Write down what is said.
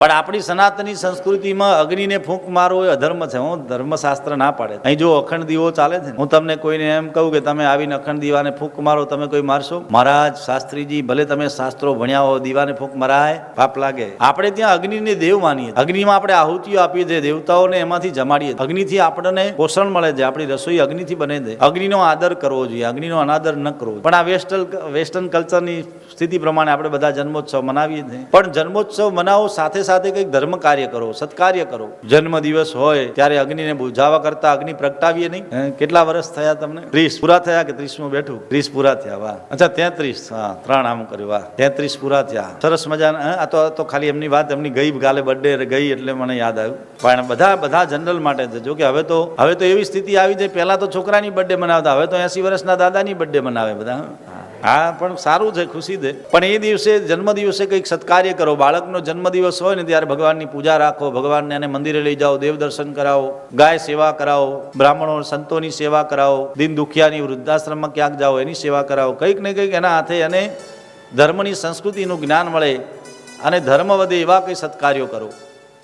પણ આપણી સનાતની સંસ્કૃતિમાં અગ્નિને ફૂંક મારવો એ અધર્મ છે. હું ધર્મશાસ્ત્ર ના પાડે. અહીં જો અખંડ દીવો ચાલે છે, હું તમને કોઈને એમ કહું કે તમે આવીને અખંડ દીવાને ફૂંક મારો, તમે કોઈ મારશો? મહારાજ શાસ્ત્રીજી, ભલે તમે શાસ્ત્રો ભણ્યા હો, દીવાને ફૂંક મરાય? પાપ લાગે. આપણે ત્યાં અગ્નિને દેવ માનીએ. અગ્નિમાં આપણે આહુતિઓ આપીએ છીએ, દેવતાઓને એમાંથી જમાડીએ. અગ્નિથી આપણને પોષણ મળે છે, આપણી રસોઈ અગ્નિથી બને છે. અગ્નિનો આદર કરવો જોઈએ, અગ્નિનો અનાદર ન કરવો. પણ આ વેસ્ટર્ન કલ્ચરની સ્થિતિ પ્રમાણે આપણે બધા જન્મોત્સવ મનાવીએ છીએ. પણ જન્મોત્સવ મનાવો, સાથે સાથે કંઈક ધર્મ કાર્ય કરો, સત્કાર્ય કરો. જન્મ દિવસ હોય ત્યારે અગ્નિને બુઝાવવા કરતા અગ્નિ પ્રગટાવીએ નહીં. કેટલા વર્ષ થયા તમને? 30 પૂરા થયા કે 30મું બેઠું? 30 પૂરા થયા. વાહ. અચ્છા 33. હા, 3 આમ કર્યું. વાહ, 33 પૂરા થયા. સરસ મજાના. આ તો ખાલી એમની વાત, એમની ગઈ કાલે બર્થડે ગઈ એટલે મને યાદ આવ્યું. પણ બધા જનરલ માટે છે. જો કે હવે તો એવી સ્થિતિ આવી જાય, પહેલા તો છોકરાની બર્થડે મનાવતા, હવે તો 80 વર્ષના દાદાની બર્થડે મનાવે બધા. હા, પણ સારું છે, ખુશી દે. પણ એ દિવસે, જન્મદિવસે કંઈક સત્કાર્ય કરો. બાળકનો જન્મદિવસ હોય ને ત્યારે ભગવાનની પૂજા રાખો, ભગવાનને એને મંદિરે લઈ જાઓ, દેવ દર્શન કરાવો, ગાય સેવા કરાવો, બ્રાહ્મણો સંતોની સેવા કરાવો, દિન દુખિયાની વૃદ્ધાશ્રમમાં ક્યાંક જાઓ એની સેવા કરાવો. કંઈક ને કંઈક એના હાથે અને ધર્મની સંસ્કૃતિનું જ્ઞાન મળે અને ધર્મ વધે એવા કંઈ સત્કાર્યો કરો.